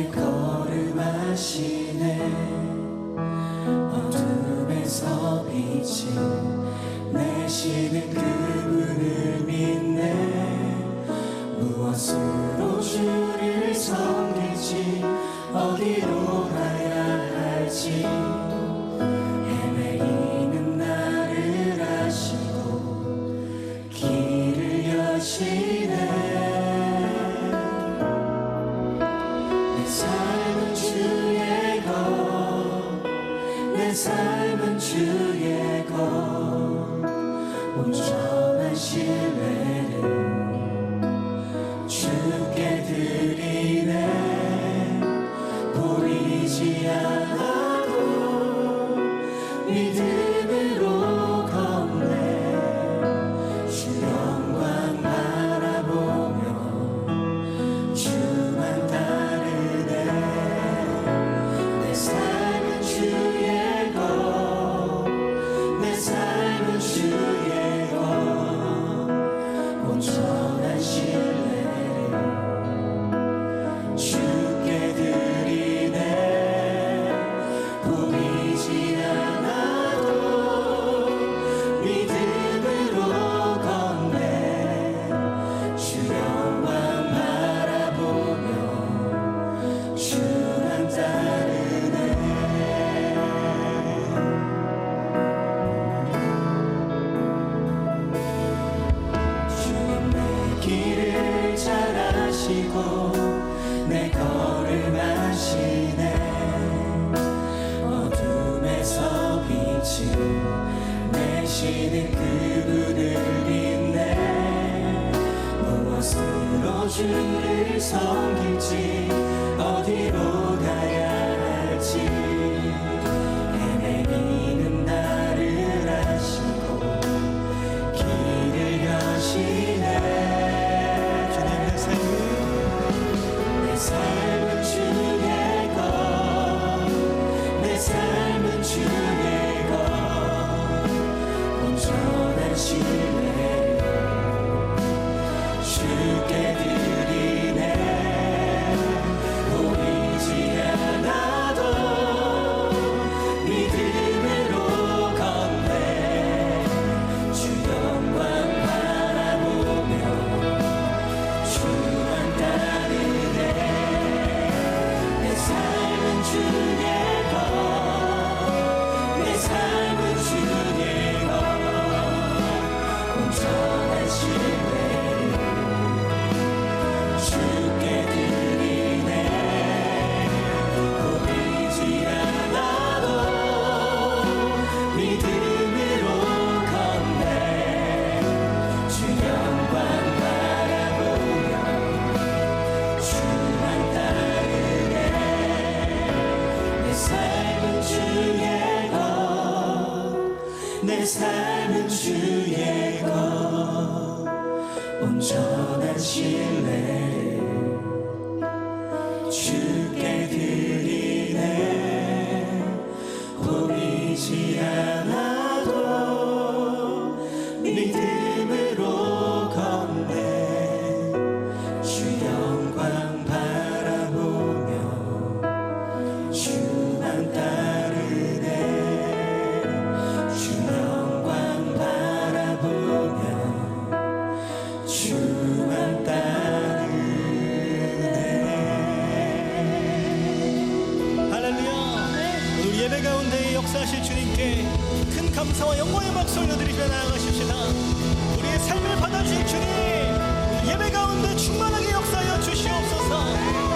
내 걸음하시네. 어둠에서 빛이 내시는 그분을 믿네. 무엇으로 주를 섬길지 어디로 가야 할지 헤매이는 나를 아시고 길을 여시네. 내 삶은 주의 것, 내 삶은 주의 것. 온전한 신뢰를 주께 드리네. 보이지 않아도 믿음으로 걷네. 주 영광 바라보며 주만 따르네. 내 삶은 주의 것, 내 삶은 주의 것. 온전한 신뢰를 주께 드리네. 보이지 않아도 믿음으로 걷네. 주 영광 바라보며 주만 따르네. 주님 내 길을 잘 아시고 내 걸음 아시네. 어둠에서 빛이 내시는 그분을 믿네. 무엇으로 주를 섬길지 어디로 가야 할지 헤매이는 나를 아시고 길을 여시네. 내 삶은 주의 것, 내 삶은 주의 것. 온전한 신뢰를 주께 드리네. 보이지 않아도 믿음으로 걷네. 주 영광 바라보며 주만 따르네. 내 삶은 주의 것, 내 삶은 주의 것. 온전한 신뢰를 주께 드리네. 보이지 않아도 믿음으로 걷네. 주 영광 바라보며 주만 따르네. 내 삶은 주의 것, 내 삶은 주의 것. 온전한 신뢰를 주께 드리네. 보이지 않아도 믿음으로 걷네. 주 영광 바라보며 주만 따르네. 주 영광 바라보며 주만 따르네. 할렐루야. 오늘 예배 가운데 역사하실 주님께 큰 감사와 영광의 박수 올려드리며 나아가십시다. 우리의 삶을 받아주신 주님, 예배 가운데 충만하게 역사하여 주시옵소서.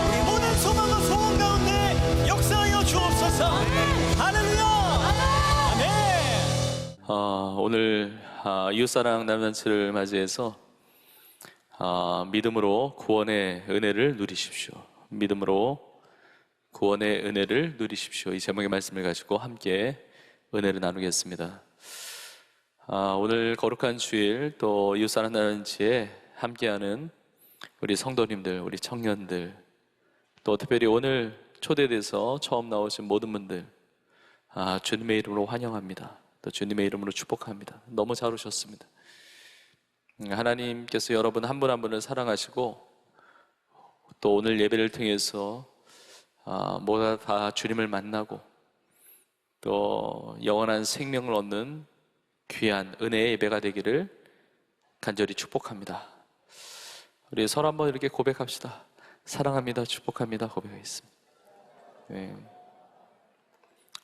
우리 모든 소망과 소원 가운데 역사하여 주옵소서. 할렐루야. 아멘. 오늘 이웃사랑 남잔치를 맞이해서 믿음으로 구원의 은혜를 누리십시오. 믿음으로 구원의 은혜를 누리십시오. 이 제목의 말씀을 가지고 함께 은혜를 나누겠습니다. 오늘 거룩한 주일 또 이웃사랑 남잔치에 함께하는 우리 성도님들, 우리 청년들, 또 특별히 오늘 초대돼서 처음 나오신 모든 분들 주님의 이름으로 환영합니다. 또 주님의 이름으로 축복합니다. 너무 잘 오셨습니다. 하나님께서 여러분 한 분 한 분을 사랑하시고 또 오늘 예배를 통해서 모두 다 주님을 만나고 또 영원한 생명을 얻는 귀한 은혜의 예배가 되기를 간절히 축복합니다. 우리 서로 한번 이렇게 고백합시다. 사랑합니다, 축복합니다 고백하겠습니다. 네.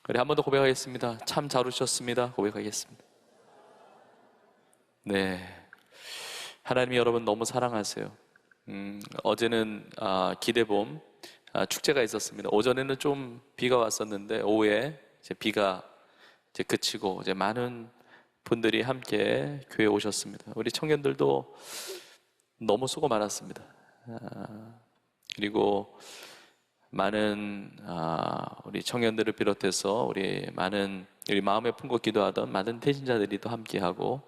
우리 한 번 더 고백하겠습니다. 참 잘 오셨습니다 고백하겠습니다. 네, 하나님이 여러분 너무 사랑하세요. 어제는 기대봄 축제가 있었습니다. 오전에는 좀 비가 왔었는데 오후에 이제 비가 이제 그치고 이제 많은 분들이 함께 교회에 오셨습니다. 우리 청년들도 너무 수고 많았습니다. 그리고 많은 우리 청년들을 비롯해서 우리 마음에 품고 기도하던 많은 대신자들이 또 함께하고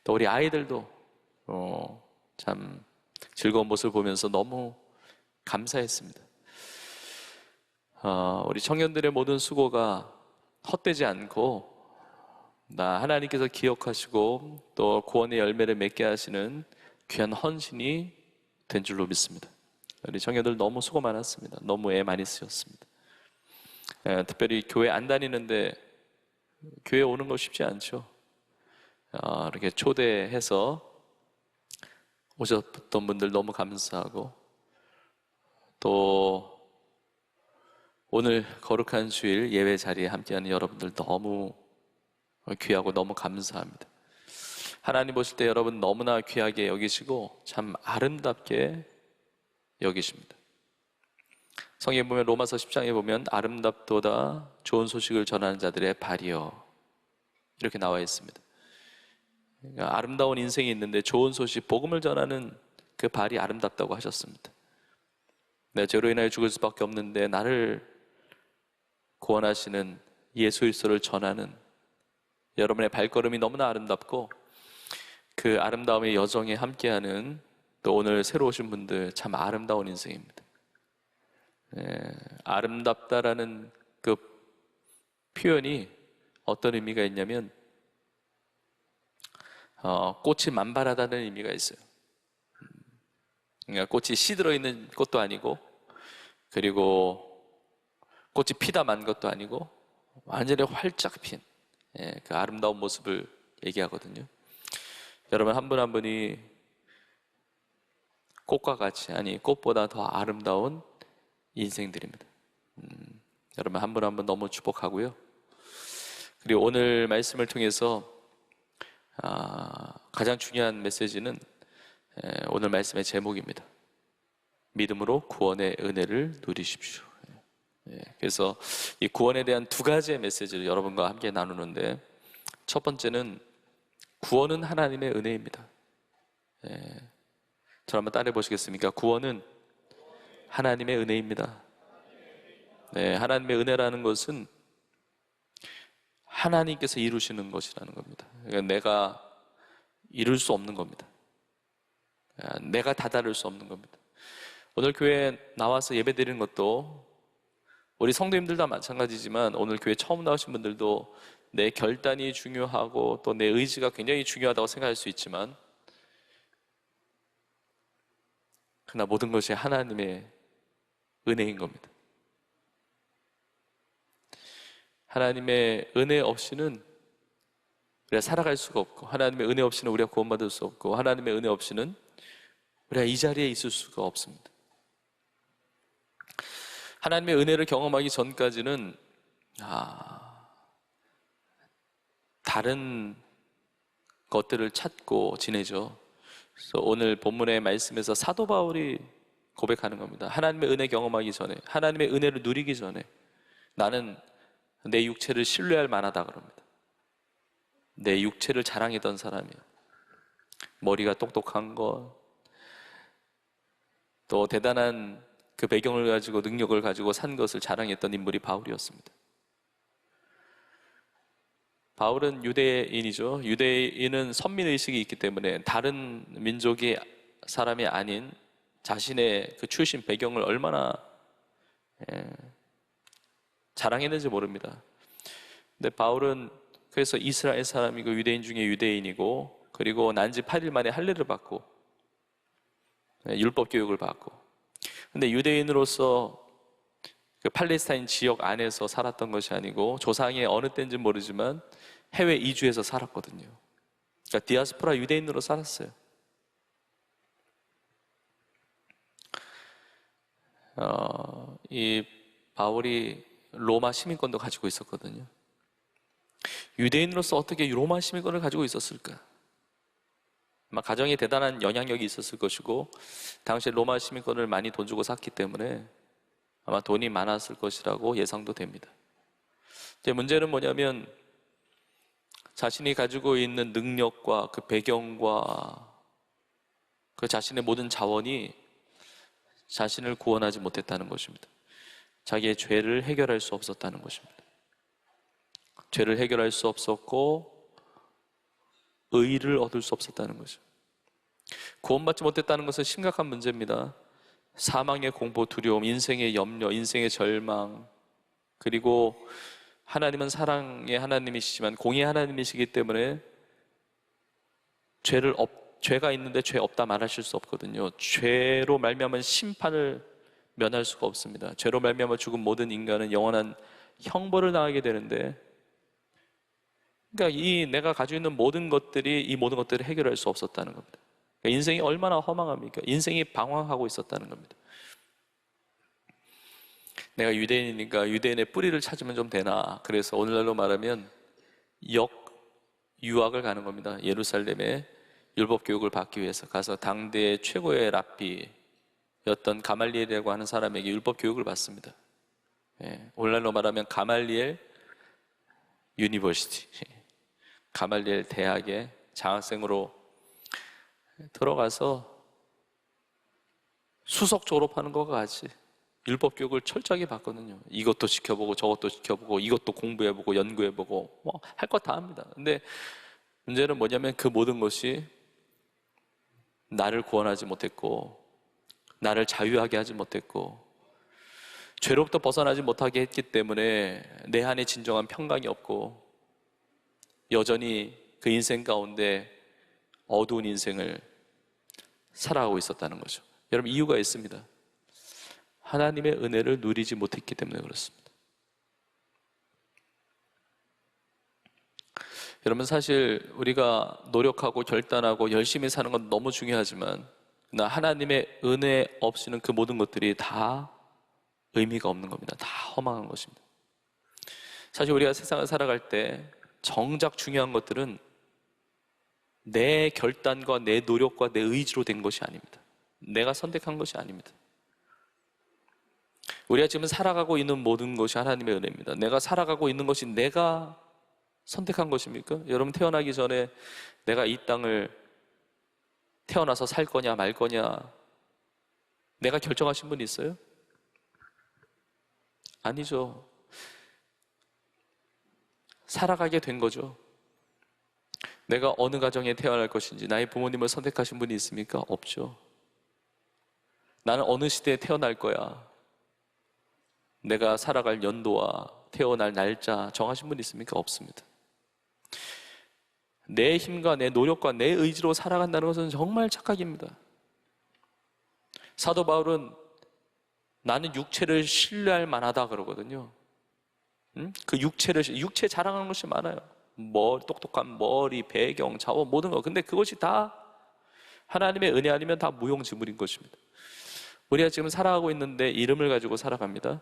또 우리 아이들도 참 즐거운 모습을 보면서 너무 감사했습니다. 우리 청년들의 모든 수고가 헛되지 않고 하나님께서 기억하시고 또 구원의 열매를 맺게 하시는 귀한 헌신이 된 줄로 믿습니다. 우리 청년들 너무 수고 많았습니다. 너무 애 많이 쓰였습니다. 특별히 교회 안 다니는데 교회 오는 거 쉽지 않죠. 이렇게 초대해서 오셨던 분들 너무 감사하고 또 오늘 거룩한 주일 예배 자리에 함께하는 여러분들 너무 귀하고 너무 감사합니다. 하나님 보실 때 여러분 너무나 귀하게 여기시고 참 아름답게 여기십니다. 성경에 보면 로마서 10장에 보면 아름답도다 좋은 소식을 전하는 자들의 발이여 이렇게 나와 있습니다. 그러니까 아름다운 인생이 있는데 좋은 소식, 복음을 전하는 그 발이 아름답다고 하셨습니다. 내가 죄로 인하여 죽을 수밖에 없는데 나를 구원하시는 예수 그리스도를 전하는 여러분의 발걸음이 너무나 아름답고 그 아름다움의 여정에 함께하는 또 오늘 새로 오신 분들 참 아름다운 인생입니다. 아름답다라는 그 표현이 어떤 의미가 있냐면 꽃이 만발하다는 의미가 있어요. 그러니까 꽃이 시들어 있는 꽃도 아니고 그리고 꽃이 피다 만 것도 아니고 완전히 활짝 핀 그 아름다운 모습을 얘기하거든요. 여러분 한 분 한 분이 꽃과 같이 꽃보다 더 아름다운 인생들입니다. 여러분 한 분 한 분 너무 축복하고요. 그리고 오늘 말씀을 통해서 가장 중요한 메시지는 오늘 말씀의 제목입니다. 믿음으로 구원의 은혜를 누리십시오. 그래서 이 구원에 대한 두 가지의 메시지를 여러분과 함께 나누는데 첫 번째는 구원은 하나님의 은혜입니다. 저를 한번 따라해 보시겠습니까? 구원은 하나님의 은혜입니다. 하나님의 은혜라는 것은 하나님께서 이루시는 것이라는 겁니다. 그러니까 내가 이룰 수 없는 겁니다. 내가 다다를 수 없는 겁니다. 오늘 교회에 나와서 예배 드리는 것도 우리 성도님들도 마찬가지지만 오늘 교회 처음 나오신 분들도 내 결단이 중요하고 또 내 의지가 굉장히 중요하다고 생각할 수 있지만 그러나 모든 것이 하나님의 은혜인 겁니다. 하나님의 은혜 없이는 우리가 살아갈 수가 없고 하나님의 은혜 없이는 우리가 구원받을 수 없고 하나님의 은혜 없이는 우리가 이 자리에 있을 수가 없습니다. 하나님의 은혜를 경험하기 전까지는 다른 것들을 찾고 지내죠. 그래서 오늘 본문의 말씀에서 사도 바울이 고백하는 겁니다. 하나님의 은혜 경험하기 전에, 하나님의 은혜를 누리기 전에 나는 내 육체를 신뢰할 만하다 그럽니다. 내 육체를 자랑했던 사람이에요. 머리가 똑똑한 것, 또 대단한 그 배경을 가지고 능력을 가지고 산 것을 자랑했던 인물이 바울이었습니다. 바울은 유대인이죠. 유대인은 선민의식이 있기 때문에 다른 민족의 사람이 아닌 자신의 그 출신 배경을 얼마나 자랑했는지 모릅니다. 근데 바울은 그래서 이스라엘 사람이고 유대인 중에 유대인이고 그리고 난지 8일 만에 할례를 받고 율법 교육을 받고 근데 유대인으로서 그 팔레스타인 지역 안에서 살았던 것이 아니고 조상이 어느 때인지 모르지만 해외 이주해서 살았거든요. 그러니까 디아스포라 유대인으로 살았어요. 이 바울이 로마 시민권도 가지고 있었거든요. 유대인으로서 어떻게 로마 시민권을 가지고 있었을까? 아마 가정에 대단한 영향력이 있었을 것이고 당시 로마 시민권을 많이 돈 주고 샀기 때문에 아마 돈이 많았을 것이라고 예상도 됩니다. 이제 문제는 뭐냐면 자신이 가지고 있는 능력과 그 배경과 그 자신의 모든 자원이 자신을 구원하지 못했다는 것입니다. 자기의 죄를 해결할 수 없었다는 것입니다. 죄를 해결할 수 없었고 의를 얻을 수 없었다는 거죠. 구원받지 못했다는 것은 심각한 문제입니다. 사망의 공포, 두려움, 인생의 염려, 인생의 절망, 그리고 하나님은 사랑의 하나님이시지만 공의의 하나님이시기 때문에 죄가 있는데 죄 없다 말하실 수 없거든요. 죄로 말미암은 심판을 면할 수가 없습니다. 죄로 말미암아 죽은 모든 인간은 영원한 형벌을 당하게 되는데, 그러니까 이 내가 가지고 있는 모든 것들이 이 모든 것들을 해결할 수 없었다는 겁니다. 그러니까 인생이 얼마나 허망합니까? 인생이 방황하고 있었다는 겁니다. 내가 유대인이니까 유대인의 뿌리를 찾으면 좀 되나, 그래서 오늘날로 말하면 유학을 가는 겁니다. 예루살렘에 율법 교육을 받기 위해서 가서 당대의 최고의 랍비였던 가말리엘이라고 하는 사람에게 율법 교육을 받습니다. 오늘날로 말하면 가말리엘 유니버시티, 가말리엘 대학에 장학생으로 들어가서 수석 졸업하는 것과 같이 율법 교육을 철저하게 받거든요. 이것도 지켜보고 저것도 지켜보고 이것도 공부해보고 연구해보고 뭐 할 것 다 합니다. 근데 문제는 뭐냐면 그 모든 것이 나를 구원하지 못했고 나를 자유하게 하지 못했고 죄로부터 벗어나지 못하게 했기 때문에 내 안에 진정한 평강이 없고 여전히 그 인생 가운데 어두운 인생을 살아가고 있었다는 거죠. 여러분, 이유가 있습니다. 하나님의 은혜를 누리지 못했기 때문에 그렇습니다. 여러분, 사실 우리가 노력하고 결단하고 열심히 사는 건 너무 중요하지만 하나님의 은혜 없이는 그 모든 것들이 다 의미가 없는 겁니다. 다 허망한 것입니다. 사실 우리가 세상을 살아갈 때 정작 중요한 것들은 내 결단과 내 노력과 내 의지로 된 것이 아닙니다. 내가 선택한 것이 아닙니다. 우리가 지금 살아가고 있는 모든 것이 하나님의 은혜입니다. 내가 살아가고 있는 것이 내가 선택한 것입니까? 여러분, 태어나기 전에 내가 이 땅을 태어나서 살 거냐 말 거냐 내가 결정하신 분 있어요? 아니죠. 살아가게 된 거죠. 내가 어느 가정에 태어날 것인지 나의 부모님을 선택하신 분이 있습니까? 없죠. 나는 어느 시대에 태어날 거야, 내가 살아갈 연도와 태어날 날짜 정하신 분이 있습니까? 없습니다. 내 힘과 내 노력과 내 의지로 살아간다는 것은 정말 착각입니다. 사도 바울은 나는 육체를 신뢰할 만하다 그러거든요. 그 육체 자랑하는 것이 많아요. 똑똑한 머리, 배경, 자원, 모든 것. 근데 그것이 다 하나님의 은혜 아니면 다 무용지물인 것입니다. 우리가 지금 살아가고 있는데 이름을 가지고 살아갑니다.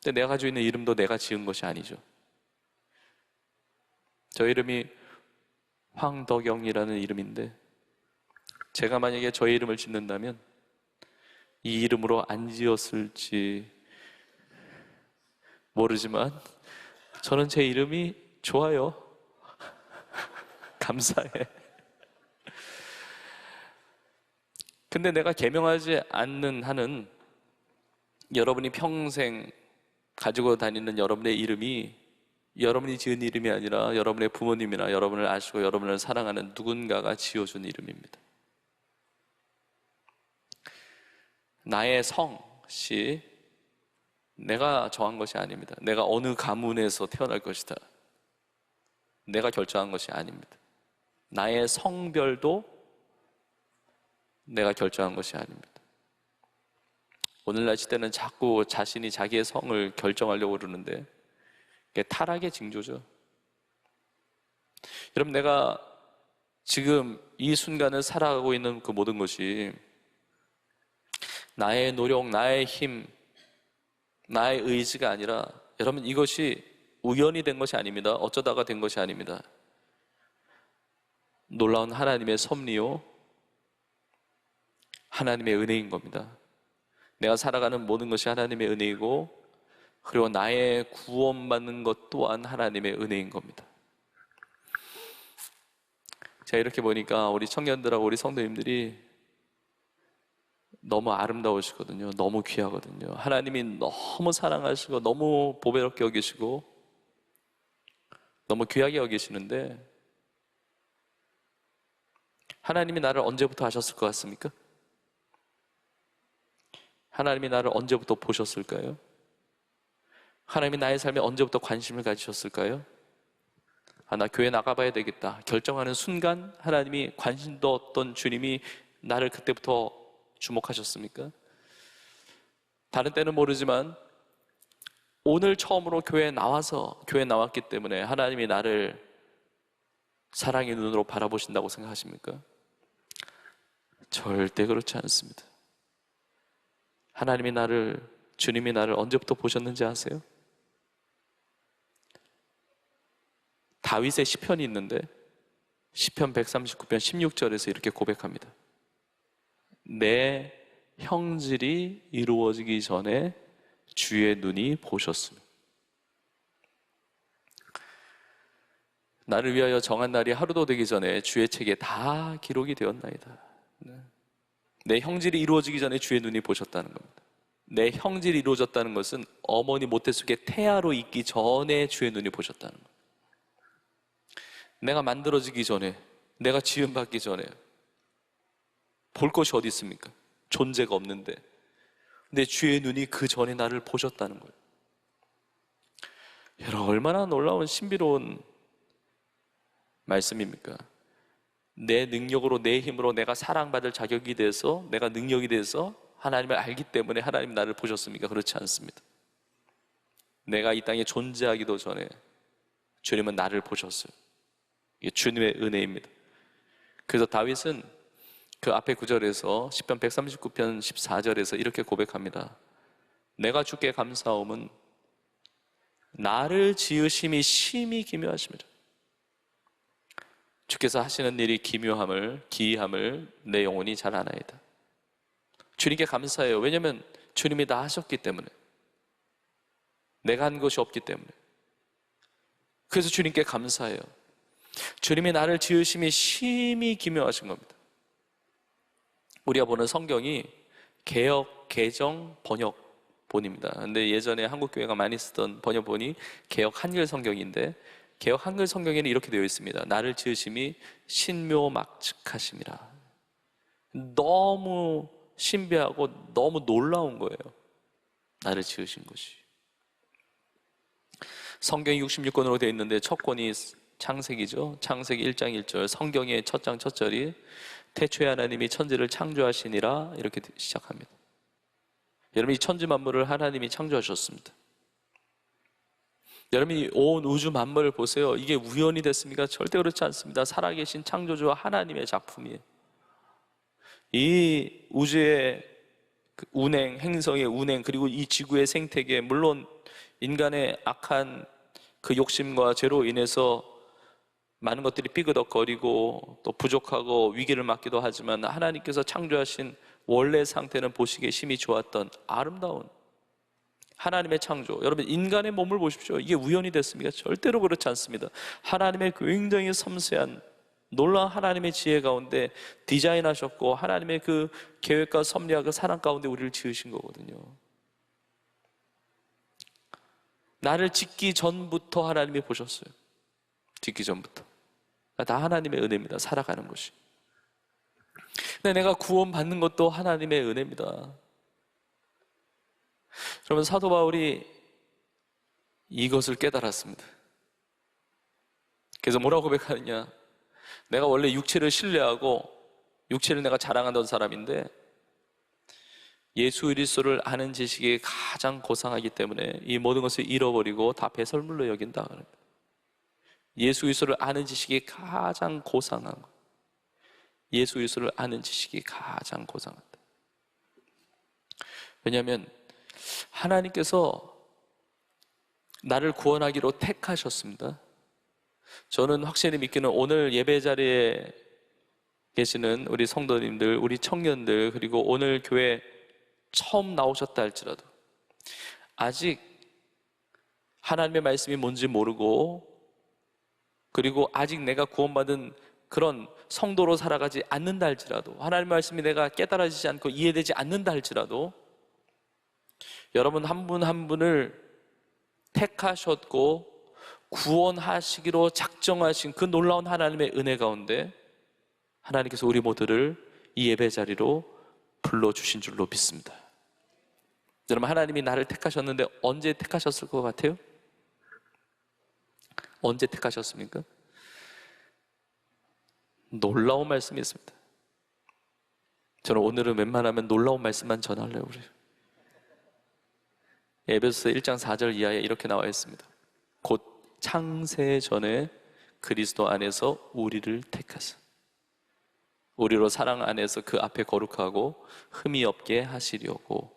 근데 내가 가지고 있는 이름도 내가 지은 것이 아니죠. 저 이름이 황덕영이라는 이름인데 제가 만약에 저의 이름을 짓는다면 이 이름으로 안 지었을지 모르지만 저는 제 이름이 좋아요. 감사해. 근데 내가 계명하지 않는 한은 여러분이 평생 가지고 다니는 여러분의 이름이 여러분이 지은 이름이 아니라 여러분의 부모님이나 여러분을 아시고 여러분을 사랑하는 누군가가 지어준 이름입니다. 나의 성씨 내가 정한 것이 아닙니다. 내가 어느 가문에서 태어날 것이다 내가 결정한 것이 아닙니다. 나의 성별도 내가 결정한 것이 아닙니다. 오늘날 시대는 자꾸 자신이 자기의 성을 결정하려고 그러는데 그게 타락의 징조죠. 여러분, 내가 지금 이 순간을 살아가고 있는 그 모든 것이 나의 노력, 나의 힘, 나의 의지가 아니라, 여러분, 이것이 우연히 된 것이 아닙니다. 어쩌다가 된 것이 아닙니다. 놀라운 하나님의 섭리요, 하나님의 은혜인 겁니다. 내가 살아가는 모든 것이 하나님의 은혜이고, 그리고 나의 구원받는 것 또한 하나님의 은혜인 겁니다. 제가 이렇게 보니까 우리 청년들하고 우리 성도님들이 너무 아름다우시거든요. 너무 귀하거든요. 하나님이 너무 사랑하시고 너무 보배롭게 여기시고 너무 귀하게 여기시는데, 하나님이 나를 언제부터 아셨을 것 같습니까? 하나님이 나를 언제부터 보셨을까요? 하나님이 나의 삶에 언제부터 관심을 가지셨을까요? 나 교회 나가봐야 되겠다 결정하는 순간 하나님이 관심 뒀던 주님이 나를 그때부터 주목하셨습니까? 다른 때는 모르지만 오늘 처음으로 교회에 나왔기 때문에 하나님이 나를 사랑의 눈으로 바라보신다고 생각하십니까? 절대 그렇지 않습니다. 주님이 나를 언제부터 보셨는지 아세요? 다윗의 시편이 있는데 시편 139편 16절에서 이렇게 고백합니다. 내 형질이 이루어지기 전에 주의 눈이 보셨으며. 나를 위하여 정한 날이 하루도 되기 전에 주의 책에 다 기록이 되었나이다. 내 형질이 이루어지기 전에 주의 눈이 보셨다는 겁니다. 내 형질이 이루어졌다는 것은 어머니 모태 속에 태아로 있기 전에 주의 눈이 보셨다는 겁니다. 내가 만들어지기 전에, 내가 지음받기 전에 볼 것이 어디 있습니까? 존재가 없는데 내 주의 눈이 그 전에 나를 보셨다는 거예요. 여러분, 얼마나 놀라운 신비로운 말씀입니까? 내 능력으로, 내 힘으로 내가 사랑받을 자격이 돼서, 내가 능력이 돼서 하나님을 알기 때문에 하나님 나를 보셨습니까? 그렇지 않습니다. 내가 이 땅에 존재하기도 전에 주님은 나를 보셨어요. 이게 주님의 은혜입니다. 그래서 다윗은 그 앞에 구절에서 시편 139편 14절에서 이렇게 고백합니다. 내가 주께 감사함은 나를 지으심이 심히 기묘하십니다. 주께서 하시는 일이 기이함을 내 영혼이 잘 아나이다. 주님께 감사해요. 왜냐하면 주님이 다 하셨기 때문에, 내가 한 것이 없기 때문에. 그래서 주님께 감사해요. 주님이 나를 지으심이 심히 기묘하신 겁니다. 우리가 보는 성경이 개역, 개정, 번역본입니다. 근데 예전에 한국교회가 많이 쓰던 번역본이 개역 한글 성경인데, 개역 한글 성경에는 이렇게 되어 있습니다. 나를 지으심이 신묘막측하심이라. 너무 신비하고 너무 놀라운 거예요. 나를 지으신 것이. 성경이 66권으로 되어 있는데 첫 권이 창세기죠. 창세기 1장 1절, 성경의 첫 장 첫 절이 태초에 하나님이 천지를 창조하시니라 이렇게 시작합니다. 여러분, 이 천지 만물을 하나님이 창조하셨습니다. 여러분이 온 우주 만물을 보세요. 이게 우연이 됐습니까? 절대 그렇지 않습니다. 살아계신 창조주와 하나님의 작품이에요. 이 우주의 운행, 행성의 운행, 그리고 이 지구의 생태계, 물론 인간의 악한 그 욕심과 죄로 인해서 많은 것들이 삐그덕거리고 또 부족하고 위기를 맞기도 하지만, 하나님께서 창조하신 원래 상태는 보시기에 심히 좋았던 아름다운 하나님의 창조. 여러분, 인간의 몸을 보십시오. 이게 우연이 됐습니까? 절대로 그렇지 않습니다. 하나님의 굉장히 섬세한 놀라운 하나님의 지혜 가운데 디자인하셨고, 하나님의 그 계획과 섭리와 그 사랑 가운데 우리를 지으신 거거든요. 나를 짓기 전부터 하나님이 보셨어요. 짓기 전부터. 다 하나님의 은혜입니다. 살아가는 것이. 근데 내가 구원받는 것도 하나님의 은혜입니다. 여러분, 사도 바울이 이것을 깨달았습니다. 그래서 뭐라고 고백하느냐? 내가 원래 육체를 신뢰하고 육체를 내가 자랑하던 사람인데 예수 그리스도를 아는 지식이 가장 고상하기 때문에 이 모든 것을 잃어버리고 다 배설물로 여긴다. 예수 그리스도를 아는 지식이 가장 고상한 것. 예수 그리스도를 아는 지식이 가장 고상하다. 왜냐하면 하나님께서 나를 구원하기로 택하셨습니다. 저는 확실히 믿기는 오늘 예배 자리에 계시는 우리 성도님들, 우리 청년들, 그리고 오늘 교회 처음 나오셨다 할지라도 아직 하나님의 말씀이 뭔지 모르고, 그리고 아직 내가 구원받은 그런 성도로 살아가지 않는다 할지라도, 하나님의 말씀이 내가 깨달아지지 않고 이해되지 않는다 할지라도, 여러분 한 분 한 분을 택하셨고 구원하시기로 작정하신 그 놀라운 하나님의 은혜 가운데 하나님께서 우리 모두를 이 예배 자리로 불러주신 줄로 믿습니다. 여러분, 하나님이 나를 택하셨는데 언제 택하셨을 것 같아요? 언제 택하셨습니까? 놀라운 말씀이 있습니다. 저는 오늘은 웬만하면 놀라운 말씀만 전하려고 그래요. 에베소서 1장 4절 이하에 이렇게 나와 있습니다. 곧 창세 전에 그리스도 안에서 우리를 택하사 우리로 사랑 안에서 그 앞에 거룩하고 흠이 없게 하시려고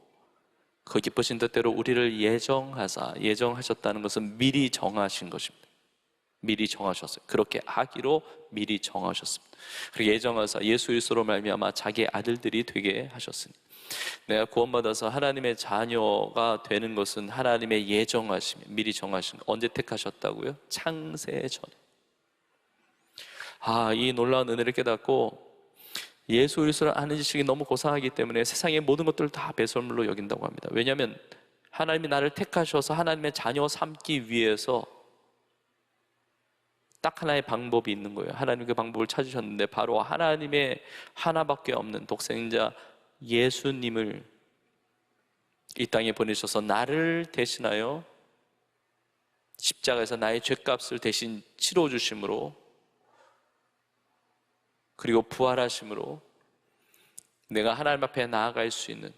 그 기쁘신 뜻대로 우리를 예정하사, 예정하셨다는 것은 미리 정하신 것입니다. 미리 정하셨어요. 그렇게 하기로 미리 정하셨습니다. 그리고 예정하사 예수 그리스도로 말미암아 자기의 아들들이 되게 하셨으니, 내가 구원받아서 하나님의 자녀가 되는 것은 하나님의 예정하심, 미리 정하신 것. 언제 택하셨다고요? 창세 전에. 이 놀라운 은혜를 깨닫고 예수 그리스도를 아는 지식이 너무 고상하기 때문에 세상의 모든 것들을 다 배설물로 여긴다고 합니다. 왜냐하면 하나님이 나를 택하셔서 하나님의 자녀 삼기 위해서 딱 하나의 방법이 있는 거예요. 하나님 그 방법을 찾으셨는데 바로 하나님의 하나밖에 없는 독생자 예수님을 이 땅에 보내셔서 나를 대신하여 십자가에서 나의 죄값을 대신 치러주심으로, 그리고 부활하심으로 내가 하나님 앞에 나아갈 수 있는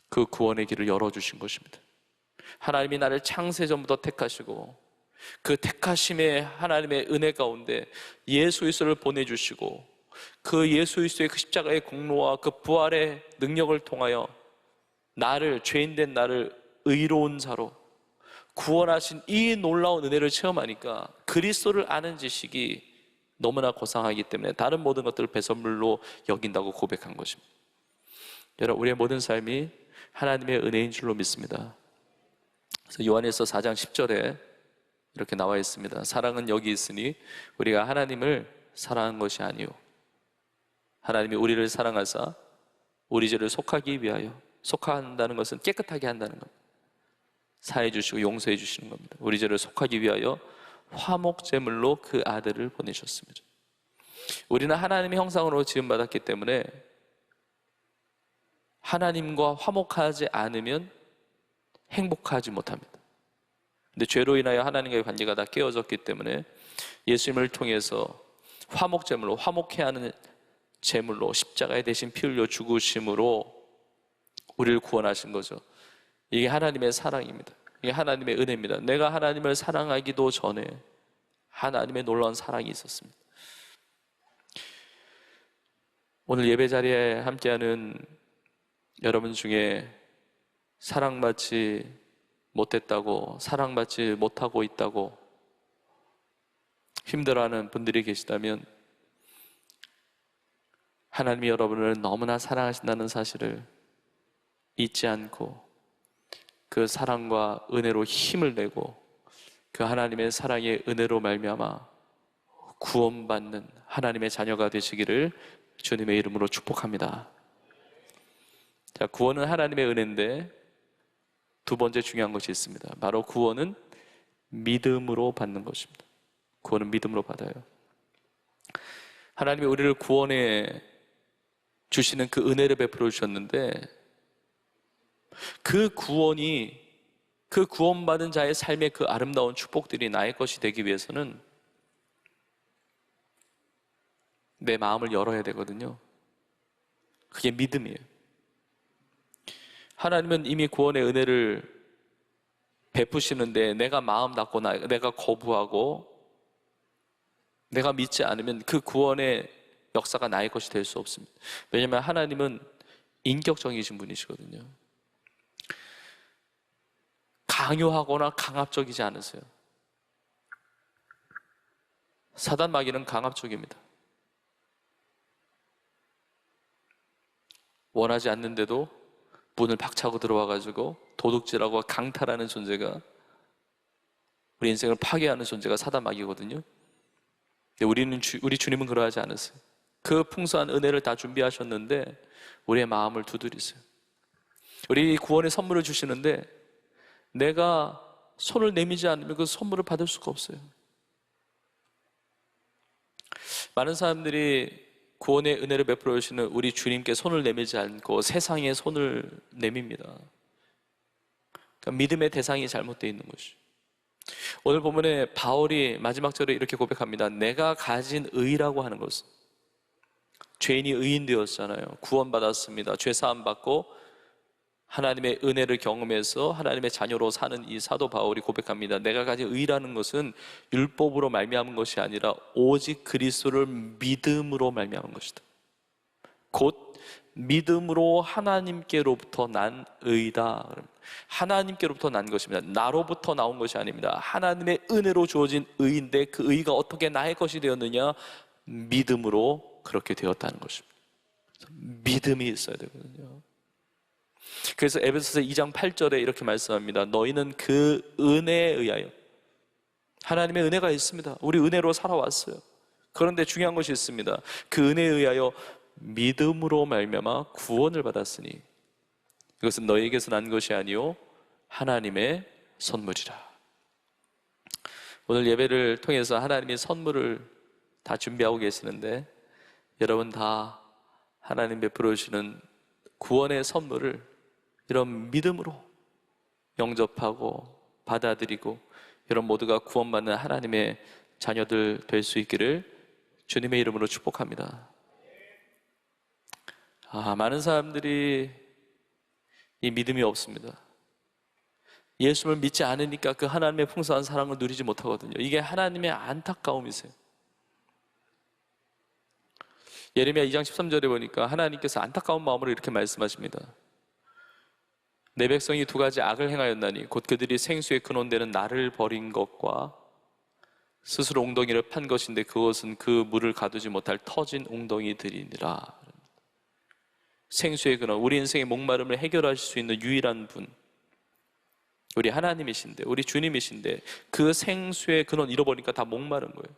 그 구원의 길을 열어주신 것입니다. 하나님이 나를 창세전부터 택하시고 그 택하심의 하나님의 은혜 가운데 예수 그리스도를 보내주시고 그 예수 그리스도의 그 십자가의 공로와 그 부활의 능력을 통하여 나를, 죄인된 나를 의로운 자로 구원하신 이 놀라운 은혜를 체험하니까 그리스도를 아는 지식이 너무나 고상하기 때문에 다른 모든 것들을 배설물로 여긴다고 고백한 것입니다. 여러분, 우리의 모든 삶이 하나님의 은혜인 줄로 믿습니다. 그래서 요한일서 4장 10절에 이렇게 나와 있습니다. 사랑은 여기 있으니 우리가 하나님을 사랑한 것이 아니요 하나님이 우리를 사랑하사 우리 죄를 속하기 위하여, 속한다는 것은 깨끗하게 한다는 겁니다. 사해 주시고 용서해 주시는 겁니다. 우리 죄를 속하기 위하여 화목제물로 그 아들을 보내셨습니다. 우리는 하나님의 형상으로 지음받았기 때문에 하나님과 화목하지 않으면 행복하지 못합니다. 근데 죄로 인하여 하나님과의 관계가 다 깨어졌기 때문에 예수님을 통해서 화목제물로, 화목해 하는 제물로 십자가에 대신 피 흘려 죽으심으로 우리를 구원하신 거죠. 이게 하나님의 사랑입니다. 이게 하나님의 은혜입니다. 내가 하나님을 사랑하기도 전에 하나님의 놀라운 사랑이 있었습니다. 오늘 예배 자리에 함께하는 여러분 중에 사랑받지 못했다고, 사랑받지 못하고 있다고 힘들어하는 분들이 계시다면 하나님이 여러분을 너무나 사랑하신다는 사실을 잊지 않고 그 사랑과 은혜로 힘을 내고 그 하나님의 사랑의 은혜로 말미암아 구원받는 하나님의 자녀가 되시기를 주님의 이름으로 축복합니다. 자, 구원은 하나님의 은혜인데 두 번째 중요한 것이 있습니다. 바로 구원은 믿음으로 받는 것입니다. 구원은 믿음으로 받아요. 하나님이 우리를 구원해 주시는 그 은혜를 베풀어 주셨는데 그 구원이, 그 구원받은 자의 삶의 그 아름다운 축복들이 나의 것이 되기 위해서는 내 마음을 열어야 되거든요. 그게 믿음이에요. 하나님은 이미 구원의 은혜를 베푸시는데 내가 마음 닫고 내가 거부하고 내가 믿지 않으면 그 구원의 역사가 나의 것이 될 수 없습니다. 왜냐하면 하나님은 인격적이신 분이시거든요. 강요하거나 강압적이지 않으세요. 사단 마귀는 강압적입니다. 원하지 않는데도 문을 박차고 들어와가지고 도둑질하고 강탈하는 존재가, 우리 인생을 파괴하는 존재가 사단 마귀거든요. 근데 우리 주님은 그러하지 않으세요. 그 풍성한 은혜를 다 준비하셨는데 우리의 마음을 두드리세요. 우리 구원의 선물을 주시는데 내가 손을 내밀지 않으면 그 선물을 받을 수가 없어요. 많은 사람들이 구원의 은혜를 베풀어 주시는 우리 주님께 손을 내밀지 않고 세상에 손을 내밉니다. 그러니까 믿음의 대상이 잘못되어 있는 것이죠. 오늘 본문에 바울이 마지막 절에 이렇게 고백합니다. 내가 가진 의라고 하는 것은, 죄인이 의인 되었잖아요. 구원받았습니다. 죄사함 받고 하나님의 은혜를 경험해서 하나님의 자녀로 사는 이 사도 바울이 고백합니다. 내가 가진 의라는 것은 율법으로 말미암은 것이 아니라 오직 그리스도를 믿음으로 말미암은 것이다. 곧 믿음으로 하나님께로부터 난 의다. 하나님께로부터 난 것입니다. 나로부터 나온 것이 아닙니다. 하나님의 은혜로 주어진 의인데 그 의가 어떻게 나의 것이 되었느냐? 믿음으로 그렇게 되었다는 것입니다. 믿음이 있어야 되거든요. 그래서 에베소서 2장 8절에 이렇게 말씀합니다. 너희는 그 은혜에 의하여, 하나님의 은혜가 있습니다. 우리 은혜로 살아왔어요. 그런데 중요한 것이 있습니다. 그 은혜에 의하여 믿음으로 말미암아 구원을 받았으니 이것은 너희에게서 난 것이 아니요 하나님의 선물이라. 오늘 예배를 통해서 하나님의 선물을 다 준비하고 계시는데 여러분 다 하나님 베풀어 주시는 구원의 선물을 이런 믿음으로 영접하고 받아들이고 여러분 모두가 구원받는 하나님의 자녀들 될 수 있기를 주님의 이름으로 축복합니다. 많은 사람들이 이 믿음이 없습니다. 예수를 믿지 않으니까 그 하나님의 풍성한 사랑을 누리지 못하거든요. 이게 하나님의 안타까움이세요. 예레미야 2장 13절에 보니까 하나님께서 안타까운 마음으로 이렇게 말씀하십니다. 내 백성이 두 가지 악을 행하였나니 곧 그들이 생수의 근원되는 나를 버린 것과 스스로 웅덩이를 판 것인데 그것은 그 물을 가두지 못할 터진 웅덩이들이니라. 생수의 근원, 우리 인생의 목마름을 해결하실 수 있는 유일한 분, 우리 하나님이신데, 우리 주님이신데 그 생수의 근원 잃어버리니까 다 목마른 거예요.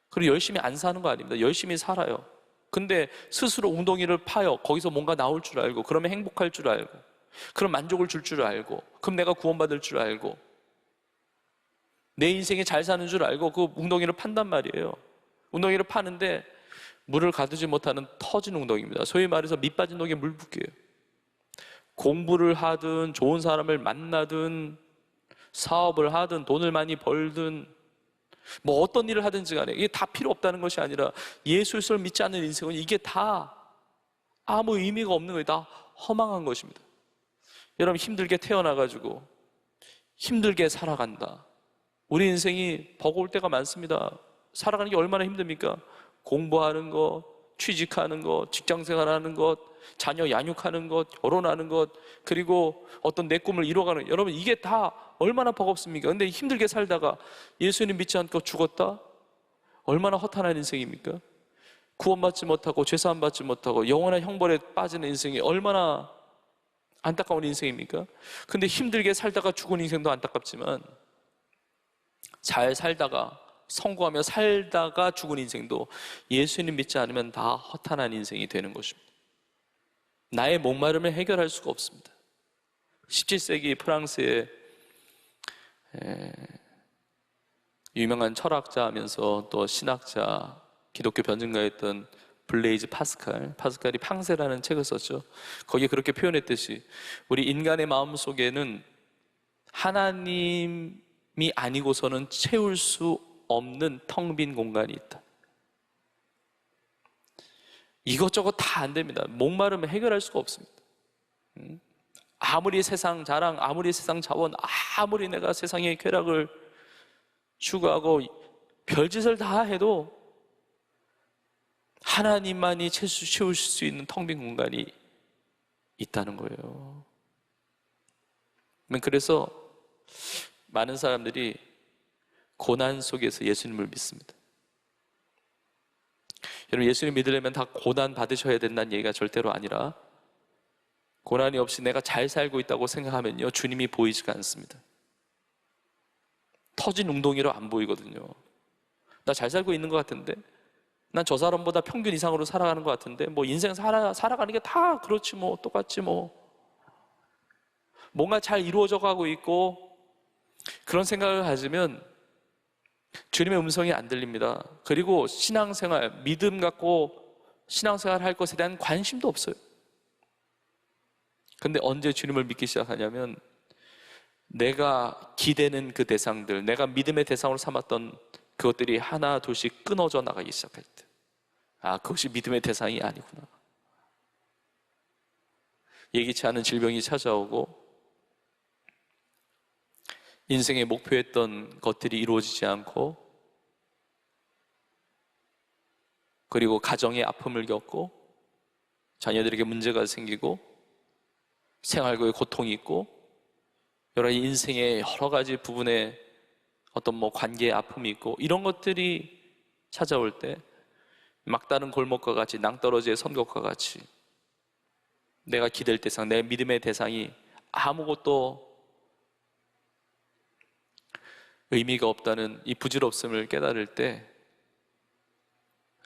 그리고 열심히 안 사는 거 아닙니다. 열심히 살아요. 근데 스스로 웅덩이를 파요. 거기서 뭔가 나올 줄 알고, 그러면 행복할 줄 알고, 그럼 만족을 줄 줄 알고, 그럼 내가 구원받을 줄 알고, 내 인생에 잘 사는 줄 알고 그 웅덩이를 판단 말이에요. 웅덩이를 파는데 물을 가두지 못하는 터진 웅덩이입니다. 소위 말해서 밑 빠진 독에 물 붓기예요. 공부를 하든 좋은 사람을 만나든 사업을 하든 돈을 많이 벌든 뭐 어떤 일을 하든지 간에 이게 다 필요 없다는 것이 아니라 예수를 믿지 않는 인생은 이게 다 아무 의미가 없는 거예요. 다 허망한 것입니다. 여러분 힘들게 태어나가지고 힘들게 살아간다. 우리 인생이 버거울 때가 많습니다. 살아가는 게 얼마나 힘듭니까? 공부하는 것, 취직하는 것, 직장생활하는 것, 자녀 양육하는 것, 결혼하는 것, 그리고 어떤 내 꿈을 이뤄가는 것. 여러분 이게 다 얼마나 버겁습니까? 근데 힘들게 살다가 예수님 믿지 않고 죽었다? 얼마나 허탄한 인생입니까? 구원받지 못하고 죄사함 받지 못하고 영원한 형벌에 빠지는 인생이 얼마나 안타까운 인생입니까? 근데 힘들게 살다가 죽은 인생도 안타깝지만 잘 살다가 성공하며 살다가 죽은 인생도 예수님 믿지 않으면 다 허탄한 인생이 되는 것입니다. 나의 목마름을 해결할 수가 없습니다. 17세기 프랑스의 유명한 철학자하면서 또 신학자, 기독교 변증가였던 블레이즈 파스칼이 팡세라는 책을 썼죠. 거기에 그렇게 표현했듯이 우리 인간의 마음 속에는 하나님이 아니고서는 채울 수 없는 텅 빈 공간이 있다. 이것저것 다 안 됩니다. 목마름을 해결할 수가 없습니다. 아무리 세상 자랑, 아무리 세상 자원, 아무리 내가 세상의 쾌락을 추구하고 별짓을 다 해도 하나님만이 채우실 수 있는 텅 빈 공간이 있다는 거예요. 그래서 많은 사람들이 고난 속에서 예수님을 믿습니다. 여러분, 예수님 믿으려면 다 고난 받으셔야 된다는 얘기가 절대로 아니라, 고난이 없이 내가 잘 살고 있다고 생각하면요, 주님이 보이지가 않습니다. 터진 웅덩이로 안 보이거든요. 나 잘 살고 있는 것 같은데, 난 저 사람보다 평균 이상으로 살아가는 것 같은데, 뭐 인생 살아가는 게 다 그렇지 뭐, 똑같지 뭐, 뭔가 잘 이루어져 가고 있고, 그런 생각을 가지면 주님의 음성이 안 들립니다. 그리고 신앙생활, 믿음 갖고 신앙생활 할 것에 대한 관심도 없어요. 근데 언제 주님을 믿기 시작하냐면, 내가 기대는 그 대상들, 내가 믿음의 대상으로 삼았던 그것들이 하나 둘씩 끊어져 나가기 시작할 때, 아, 그것이 믿음의 대상이 아니구나. 예기치 않은 질병이 찾아오고, 인생의 목표했던 것들이 이루어지지 않고, 그리고 가정의 아픔을 겪고, 자녀들에게 문제가 생기고, 생활고의 고통이 있고, 여러 가지 인생의 여러 가지 부분에 어떤 뭐 관계의 아픔이 있고, 이런 것들이 찾아올 때 막다른 골목과 같이, 낭떠러지의 선곡과 같이 내가 기댈 대상, 내 믿음의 대상이 아무것도 의미가 없다는 이 부질없음을 깨달을 때,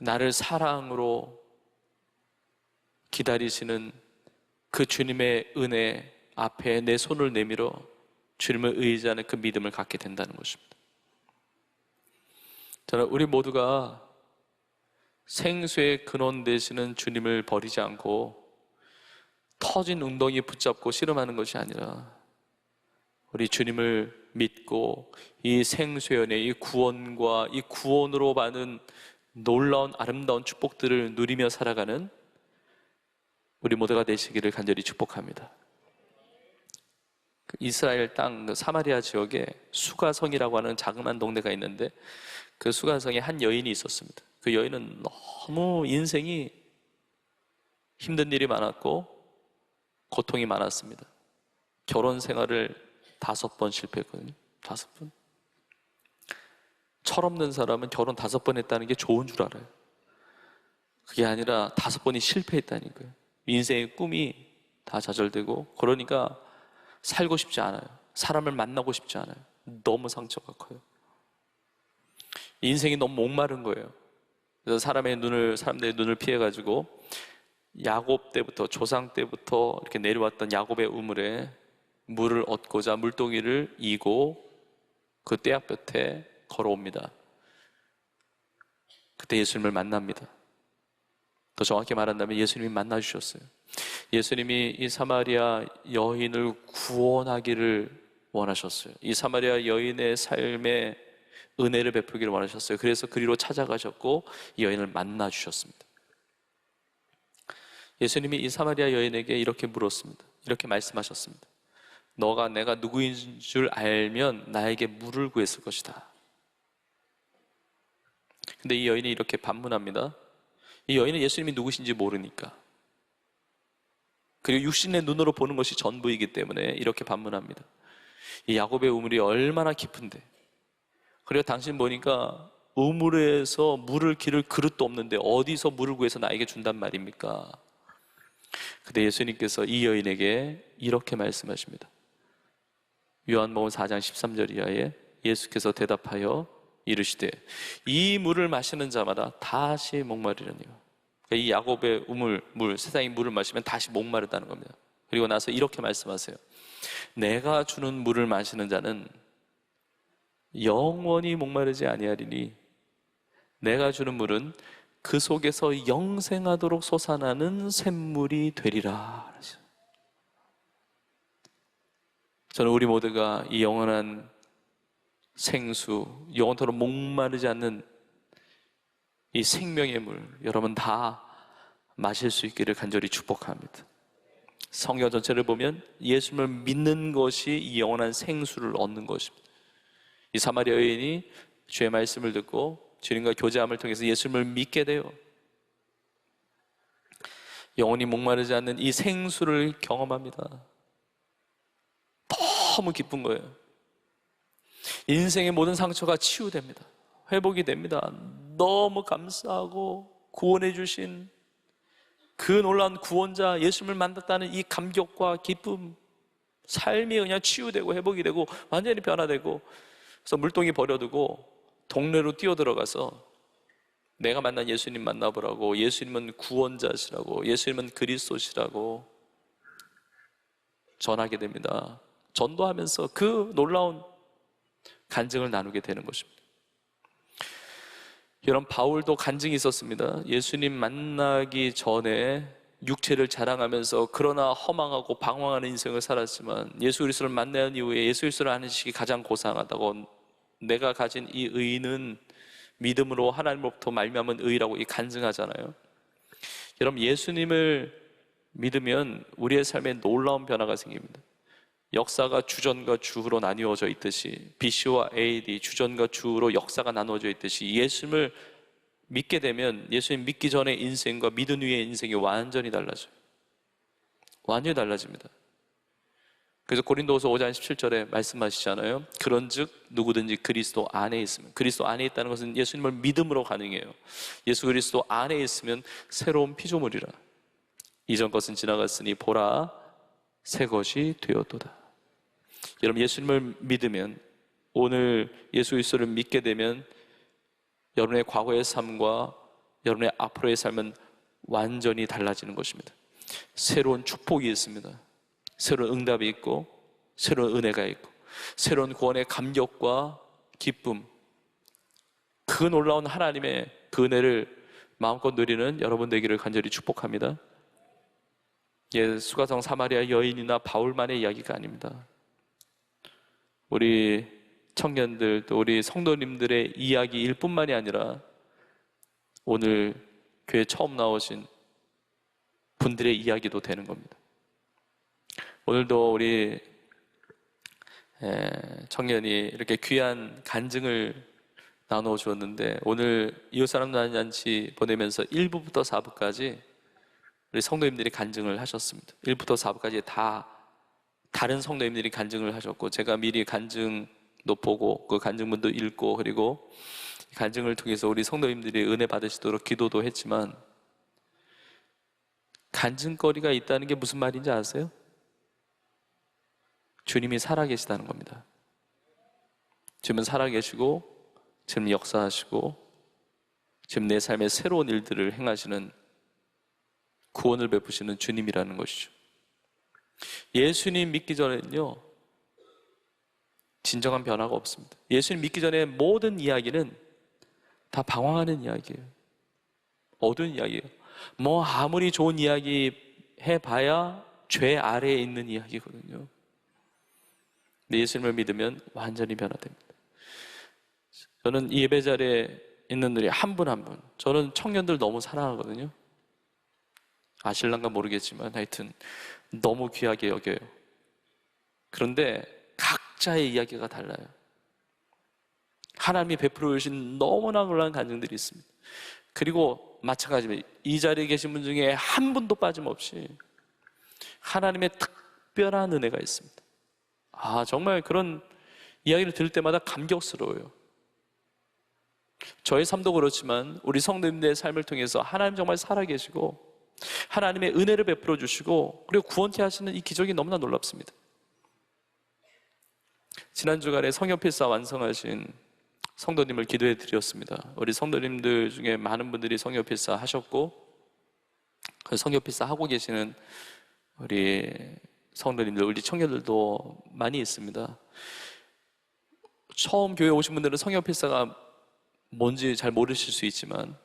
나를 사랑으로 기다리시는 그 주님의 은혜 앞에 내 손을 내밀어 주님을 의지하는 그 믿음을 갖게 된다는 것입니다. 저는 우리 모두가 생수의 근원 되시는 주님을 버리지 않고 터진 웅덩이에 붙잡고 씨름하는 것이 아니라, 우리 주님을 믿고 이 생수의 은혜, 이 구원과 이 구원으로 받는 놀라운 아름다운 축복들을 누리며 살아가는 우리 모두가 되시기를 간절히 축복합니다. 이스라엘 땅 사마리아 지역에 수가성이라고 하는 자그마한 동네가 있는데, 그 수가성에 한 여인이 있었습니다. 그 여인은 너무 인생이 힘든 일이 많았고 고통이 많았습니다. 결혼 생활을 5번 실패했거든요. 5번. 철없는 사람은 결혼 5번 했다는 게 좋은 줄 알아요. 그게 아니라 5번이 실패했다니까요. 인생의 꿈이 다 좌절되고, 그러니까 살고 싶지 않아요. 사람을 만나고 싶지 않아요. 너무 상처가 커요. 인생이 너무 목마른 거예요. 그래서 사람들의 눈을 피해가지고 야곱 때부터, 조상 때부터 이렇게 내려왔던 야곱의 우물에 물을 얻고자 물동이를 이고 그 떼약볕에 걸어옵니다. 그때 예수님을 만납니다. 더 정확히 말한다면 예수님이 만나주셨어요. 예수님이 이 사마리아 여인을 구원하기를 원하셨어요. 이 사마리아 여인의 삶에 은혜를 베풀기를 원하셨어요. 그래서 그리로 찾아가셨고 이 여인을 만나주셨습니다. 예수님이 이 사마리아 여인에게 이렇게 물었습니다. 이렇게 말씀하셨습니다. 너가 내가 누구인 줄 알면 나에게 물을 구했을 것이다. 근데 이 여인이 이렇게 반문합니다. 이 여인은 예수님이 누구신지 모르니까, 그리고 육신의 눈으로 보는 것이 전부이기 때문에 이렇게 반문합니다. 이 야곱의 우물이 얼마나 깊은데, 그리고 당신 보니까 우물에서 물을 기를 그릇도 없는데 어디서 물을 구해서 나에게 준단 말입니까? 근데 예수님께서 이 여인에게 이렇게 말씀하십니다. 요한복음 4장 13절 이하에 예수께서 대답하여 이르시되 이 물을 마시는 자마다 다시 목마르려니와. 그러니까 이 야곱의 물, 세상의 물을 마시면 다시 목마르다는 겁니다. 그리고 나서 이렇게 말씀하세요. 내가 주는 물을 마시는 자는 영원히 목마르지 아니하리니 내가 주는 물은 그 속에서 영생하도록 솟아나는 샘물이 되리라. 저는 우리 모두가 이 영원한 생수, 영원토록 목마르지 않는 이 생명의 물, 여러분 다 마실 수 있기를 간절히 축복합니다. 성경 전체를 보면 예수님을 믿는 것이 이 영원한 생수를 얻는 것입니다. 이 사마리아 여인이 주의 말씀을 듣고 주님과 교제함을 통해서 예수님을 믿게 돼요. 영원히 목마르지 않는 이 생수를 경험합니다. 너무 기쁜 거예요. 인생의 모든 상처가 치유됩니다. 회복이 됩니다. 너무 감사하고 구원해 주신 그 놀라운 구원자 예수님을 만났다는 이 감격과 기쁨, 삶이 그냥 치유되고 회복이 되고 완전히 변화되고, 그래서 물동이 버려두고 동네로 뛰어들어가서 내가 만난 예수님 만나보라고, 예수님은 구원자시라고, 예수님은 그리스도시라고 전하게 됩니다. 전도하면서 그 놀라운 간증을 나누게 되는 것입니다. 여러분, 바울도 간증이 있었습니다. 예수님 만나기 전에 육체를 자랑하면서 그러나 허망하고 방황하는 인생을 살았지만 예수 그리스도를 만난 이후에 예수 그리스도를 아는 지식이 가장 고상하다고, 내가 가진 이 의는 믿음으로 하나님으로부터 말미암은 의라고 이 간증하잖아요. 여러분, 예수님을 믿으면 우리의 삶에 놀라운 변화가 생깁니다. 역사가 주전과 주후로 나뉘어져 있듯이, BC와 AD, 주전과 주후로 역사가 나누어져 있듯이 예수님을 믿게 되면 예수님 믿기 전의 인생과 믿은 후의 인생이 완전히 달라져요. 완전히 달라집니다. 그래서 고린도후서 5장 17절에 말씀하시잖아요. 그런즉 누구든지 그리스도 안에 있으면, 그리스도 안에 있다는 것은 예수님을 믿음으로 가능해요. 예수 그리스도 안에 있으면 새로운 피조물이라. 이전 것은 지나갔으니 보라 새 것이 되었도다. 여러분, 예수님을 믿으면, 오늘 예수 그리스도를 믿게 되면 여러분의 과거의 삶과 여러분의 앞으로의 삶은 완전히 달라지는 것입니다. 새로운 축복이 있습니다. 새로운 응답이 있고 새로운 은혜가 있고 새로운 구원의 감격과 기쁨, 그 놀라운 하나님의 그 은혜를 마음껏 누리는 여러분 되기를 간절히 축복합니다. 수가성 사마리아 여인이나 바울만의 이야기가 아닙니다. 우리 청년들, 또 우리 성도님들의 이야기일 뿐만이 아니라 오늘 교회 처음 나오신 분들의 이야기도 되는 겁니다. 오늘도 우리 청년이 이렇게 귀한 간증을 나누어 주었는데, 오늘 이웃사람 잔치 보내면서 1부부터 4부까지 우리 성도님들이 간증을 하셨습니다. 1부터 4부까지 다 다른 성도님들이 간증을 하셨고, 제가 미리 간증도 보고 그 간증문도 읽고, 그리고 간증을 통해서 우리 성도님들이 은혜 받으시도록 기도도 했지만, 간증거리가 있다는 게 무슨 말인지 아세요? 주님이 살아계시다는 겁니다. 주님은 살아계시고 지금 역사하시고 지금 내 삶에 새로운 일들을 행하시는, 구원을 베푸시는 주님이라는 것이죠. 예수님 믿기 전에는요, 진정한 변화가 없습니다. 예수님 믿기 전에 모든 이야기는 다 방황하는 이야기예요. 어두운 이야기예요. 뭐 아무리 좋은 이야기 해봐야 죄 아래에 있는 이야기거든요. 근데 예수님을 믿으면 완전히 변화됩니다. 저는 이 예배 자리에 있는 분들이 한 분 한 분, 저는 청년들 너무 사랑하거든요. 아실란가 모르겠지만 하여튼 너무 귀하게 여겨요. 그런데 각자의 이야기가 달라요. 하나님이 베풀어 주신 너무나 놀라운 간증들이 있습니다. 그리고 마찬가지로 이 자리에 계신 분 중에 한 분도 빠짐없이 하나님의 특별한 은혜가 있습니다. 정말 그런 이야기를 들을 때마다 감격스러워요. 저의 삶도 그렇지만 우리 성도님들의 삶을 통해서 하나님 정말 살아계시고 하나님의 은혜를 베풀어 주시고 그리고 구원케 하시는 이 기적이 너무나 놀랍습니다. 지난 주간에 성경필사 완성하신 성도님을 기도해 드렸습니다. 우리 성도님들 중에 많은 분들이 성경필사 하셨고, 그 성경필사 하고 계시는 우리 성도님들, 우리 청년들도 많이 있습니다. 처음 교회 오신 분들은 성경필사가 뭔지 잘 모르실 수 있지만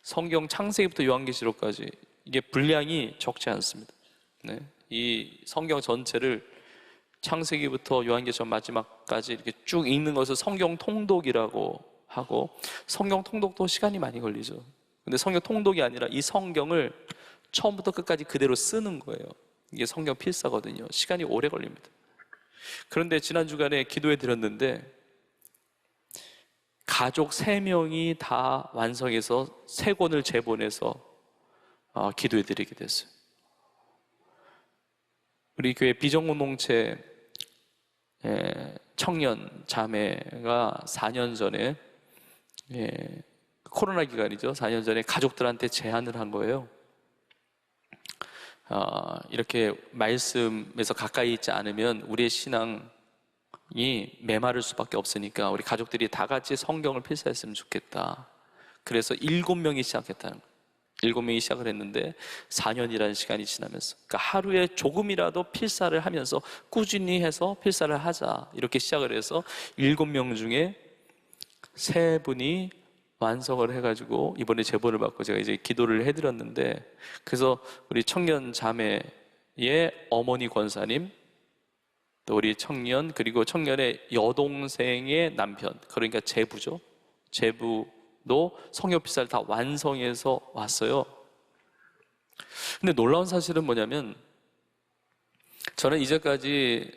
성경 창세기부터 요한계시록까지 이게 분량이 적지 않습니다. 네. 이 성경 전체를 창세기부터 요한계시록 마지막까지 이렇게 쭉 읽는 것을 성경 통독이라고 하고, 성경 통독도 시간이 많이 걸리죠. 근데 성경 통독이 아니라 이 성경을 처음부터 끝까지 그대로 쓰는 거예요. 이게 성경 필사거든요. 시간이 오래 걸립니다. 그런데 지난 주간에 기도해 드렸는데 가족 3명이 다 완성해서 3권을 재본해서 기도해 드리게 됐어요. 우리 교회 비전공동체 청년 자매가 4년 전에 코로나 기간이죠. 4년 전에 가족들한테 제안을 한 거예요. 이렇게 말씀에서 가까이 있지 않으면 우리의 신앙이 메마를 수밖에 없으니까 우리 가족들이 다 같이 성경을 필사했으면 좋겠다. 그래서 7명이 시작했다는 거예요. 7명이 시작을 했는데 4년이라는 시간이 지나면서, 그러니까 하루에 조금이라도 필사를 하면서 꾸준히 해서 필사를 하자, 이렇게 시작을 해서 7명 중에 3분이 완성을 해가지고 이번에 제보를 받고 제가 이제 기도를 해드렸는데, 그래서 우리 청년 자매의 어머니 권사님, 또 우리 청년, 그리고 청년의 여동생의 남편, 그러니까 제부죠. 제부도 성경 필사를 다 완성해서 왔어요. 근데 놀라운 사실은 뭐냐면, 저는 이제까지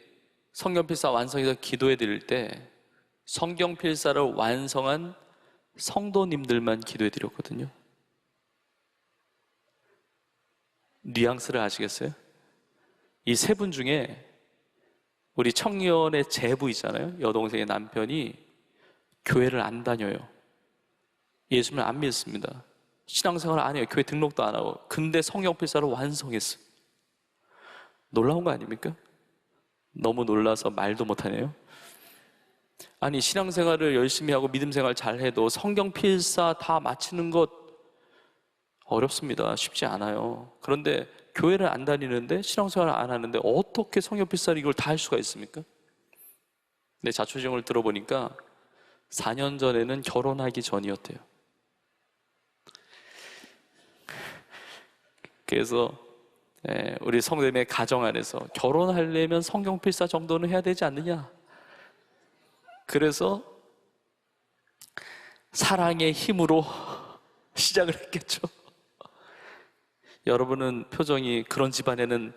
성경 필사 완성해서 기도해 드릴 때 성경 필사를 완성한 성도님들만 기도해 드렸거든요. 뉘앙스를 아시겠어요? 이 3분 중에 우리 청년의 제부 있잖아요. 여동생의 남편이 교회를 안 다녀요. 예수님을 안 믿습니다. 신앙생활 안 해요. 교회 등록도 안 하고. 근데 성경 필사를 완성했어요. 놀라운 거 아닙니까? 너무 놀라서 말도 못하네요. 아니, 신앙생활을 열심히 하고 믿음생활 잘해도 성경 필사 다 마치는 것 어렵습니다. 쉽지 않아요. 그런데 교회를 안 다니는데, 신앙생활을 안 하는데 어떻게 성경 필사를 이걸 다 할 수가 있습니까? 근데 자초지종을 들어보니까 4년 전에는 결혼하기 전이었대요. 그래서 우리 성도님의 가정 안에서 결혼하려면 성경 필사 정도는 해야 되지 않느냐, 그래서 사랑의 힘으로 시작을 했겠죠. 여러분은 표정이, 그런 집안에는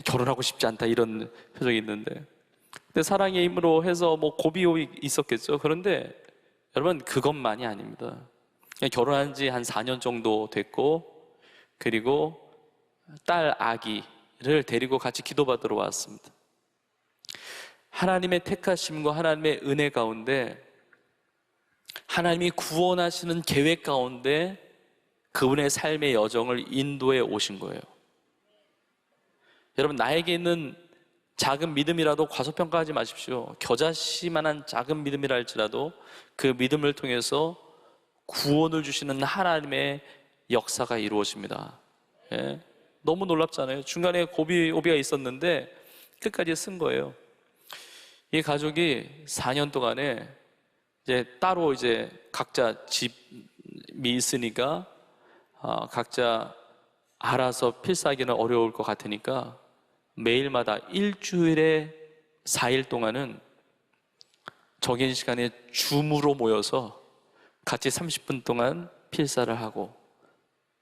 결혼하고 싶지 않다 이런 표정이 있는데, 근데 사랑의 힘으로 해서 뭐 고비고비 있었겠죠. 그런데 여러분, 그것만이 아닙니다. 그냥 결혼한 지 한 4년 정도 됐고, 그리고 딸 아기를 데리고 같이 기도받으러 왔습니다. 하나님의 택하심과 하나님의 은혜 가운데, 하나님이 구원하시는 계획 가운데 그분의 삶의 여정을 인도해 오신 거예요. 여러분, 나에게 있는 작은 믿음이라도 과소평가하지 마십시오. 겨자씨만한 작은 믿음이라 할지라도 그 믿음을 통해서 구원을 주시는 하나님의 역사가 이루어집니다. 너무 놀랍잖아요. 중간에 고비가 있었는데 끝까지 쓴 거예요. 이 가족이 4년 동안에 이제 따로 이제 각자 집이 있으니까 각자 알아서 필사하기는 어려울 것 같으니까 매일마다 일주일에 4일 동안은 정해진 시간에 줌으로 모여서 같이 30분 동안 필사를 하고,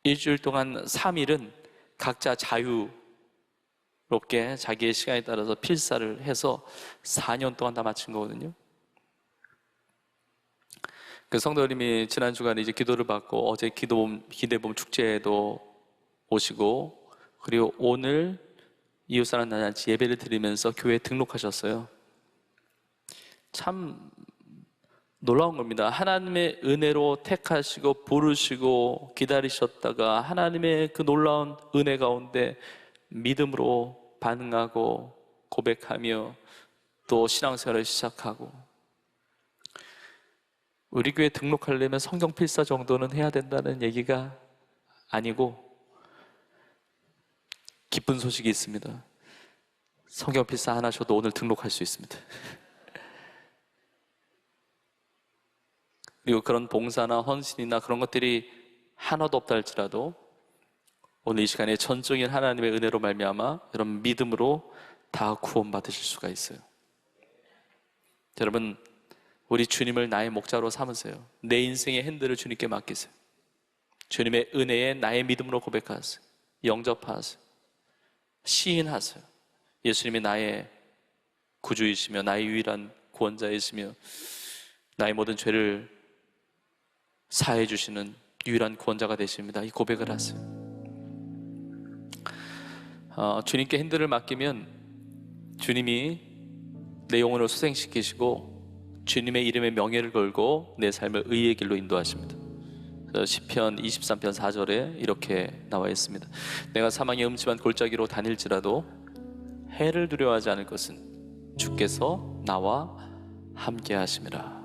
일주일 동안 3일은 각자 자유롭게 자기의 시간에 따라서 필사를 해서 4년 동안 다 마친 거거든요. 그 성도님이 지난 주간에 이제 기도를 받고, 어제 기대봄 축제에도 오시고, 그리고 오늘 이웃사랑 나잔치 예배를 드리면서 교회에 등록하셨어요. 참 놀라운 겁니다. 하나님의 은혜로 택하시고 부르시고 기다리셨다가 하나님의 그 놀라운 은혜 가운데 믿음으로 반응하고 고백하며 또 신앙생활을 시작하고, 우리 교회 등록하려면 성경 필사 정도는 해야 된다는 얘기가 아니고, 기쁜 소식이 있습니다. 성경 필사 안 하셔도 오늘 등록할 수 있습니다. 그리고 그런 봉사나 헌신이나 그런 것들이 하나도 없다 할지라도 오늘 이 시간에 전적인 하나님의 은혜로 말미암아 여러분 믿음으로 다 구원받으실 수가 있어요. 여러분, 우리 주님을 나의 목자로 삼으세요. 내 인생의 핸들을 주님께 맡기세요. 주님의 은혜에 나의 믿음으로 고백하세요. 영접하세요. 시인하세요. 예수님이 나의 구주이시며 나의 유일한 구원자이시며 나의 모든 죄를 사해 주시는 유일한 구원자가 되십니다. 이 고백을 하세요. 주님께 핸들을 맡기면 주님이 내 영혼을 소생시키시고 주님의 이름에 명예를 걸고 내 삶을 의의 길로 인도하십니다. 시편 23편 4절에 이렇게 나와 있습니다. 내가 사망의 음침한 골짜기로 다닐지라도 해를 두려워하지 않을 것은 주께서 나와 함께 하심이라.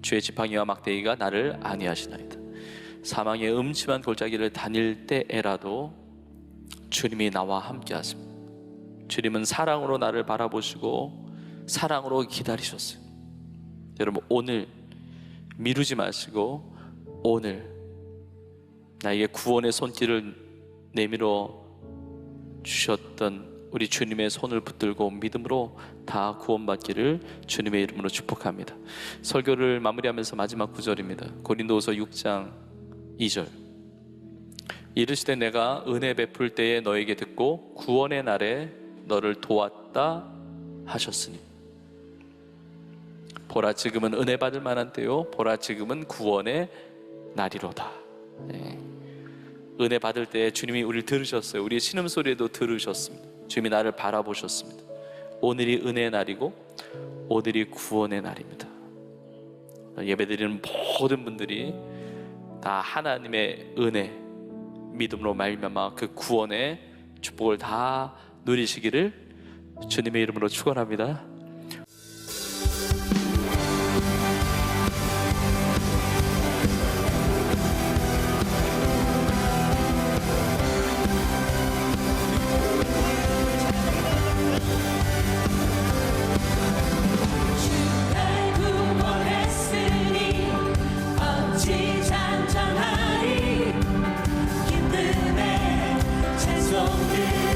주의 지팡이와 막대기가 나를 안위하시나이다. 사망의 음침한 골짜기를 다닐 때에라도 주님이 나와 함께 하십니다. 주님은 사랑으로 나를 바라보시고 사랑으로 기다리셨어요. 여러분, 오늘 미루지 마시고 오늘 나에게 구원의 손길을 내밀어 주셨던 우리 주님의 손을 붙들고 믿음으로 다 구원받기를 주님의 이름으로 축복합니다. 설교를 마무리하면서 마지막 구절입니다. 고린도후서 6장 2절. 이르시되 내가 은혜 베풀 때에 너에게 듣고 구원의 날에 너를 도왔다 하셨으니 보라 지금은 은혜 받을 만한 때요 보라 지금은 구원의 날이로다. 네. 은혜 받을 때 주님이 우리를 들으셨어요. 우리의 신음소리에도 들으셨습니다. 주님이 나를 바라보셨습니다. 오늘이 은혜의 날이고 오늘이 구원의 날입니다. 예배드리는 모든 분들이 다 하나님의 은혜 믿음으로 말미암아 그 구원의 축복을 다 누리시기를 주님의 이름으로 축원합니다. 날 구원했으니 어찌 찬송하리 기쁨의 찬송들이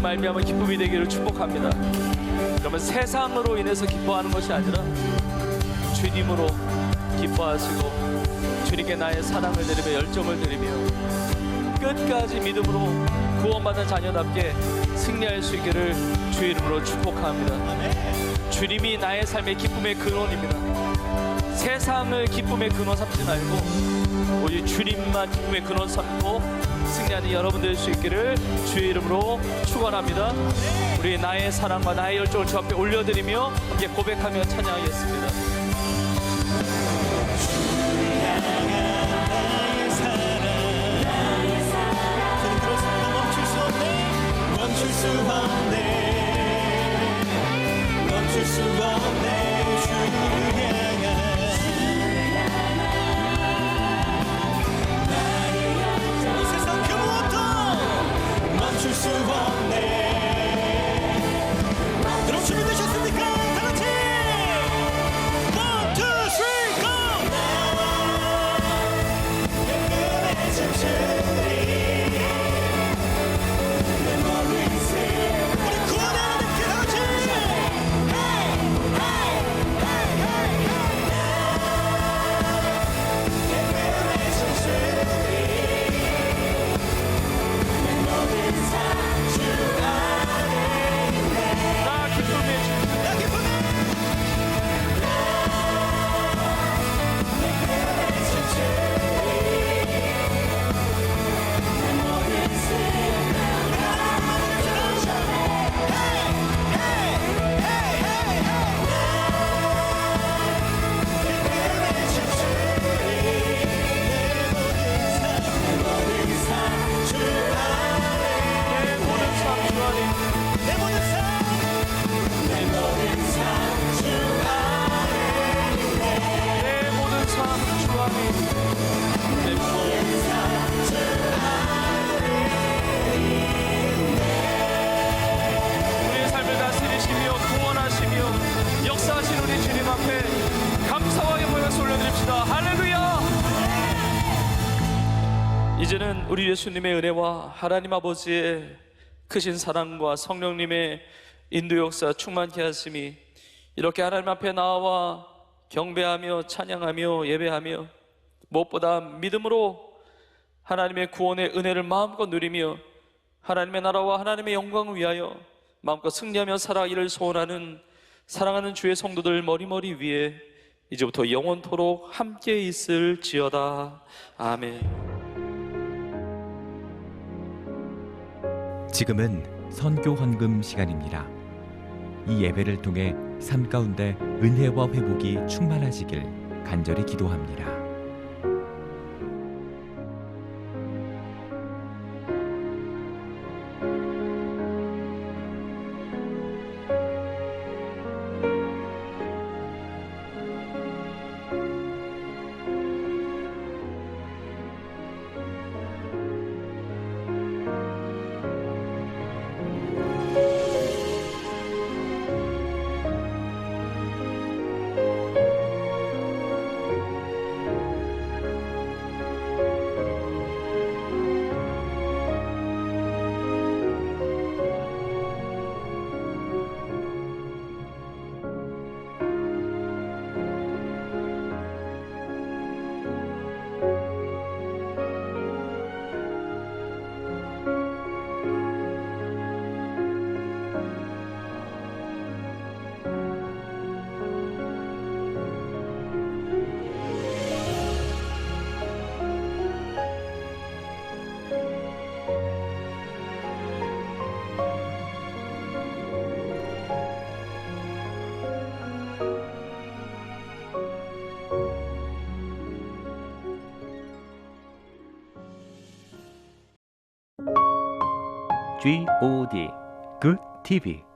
말미암아 기쁨이 되기를 축복합니다. 그러면 세상으로 인해서 기뻐하는 것이 아니라 주님으로 기뻐하시고 주님께 나의 사랑을 드리며 열정을 드리며 끝까지 믿음으로 구원받은 자녀답게 승리할 수 있기를 주 이름으로 축복합니다. 주님이 나의 삶의 기쁨의 근원입니다. 세상을 기쁨의 근원 삼지 말고 오직 주님만 기쁨의 근원 삼고 승리하는 여러분 될 수 있기를 주의 이름으로 축원합니다. 우리 나의 사랑과 나의 열정을 주 앞에 올려드리며 함께 고백하며 찬양하겠습니다. 멈출 수가 없네 주를 향한 이 세상 그 무엇도 멈출 수가 없네. 그럼 준비되셨습니까? 다같이 1, 2, 3, go! 내 꿈에 춤추리 이제는 우리 예수님의 은혜와 하나님 아버지의 크신 사랑과 성령님의 인도 역사 충만케 하심이 이렇게 하나님 앞에 나와 경배하며 찬양하며 예배하며 무엇보다 믿음으로 하나님의 구원의 은혜를 마음껏 누리며 하나님의 나라와 하나님의 영광을 위하여 마음껏 승리하며 살아가기를 소원하는 사랑하는 주의 성도들 머리머리 위에 이제부터 영원토록 함께 있을지어다. 아멘. 지금은 선교 헌금 시간입니다. 이 예배를 통해 삶 가운데 은혜와 회복이 충만하시길 간절히 기도합니다. GOD Good TV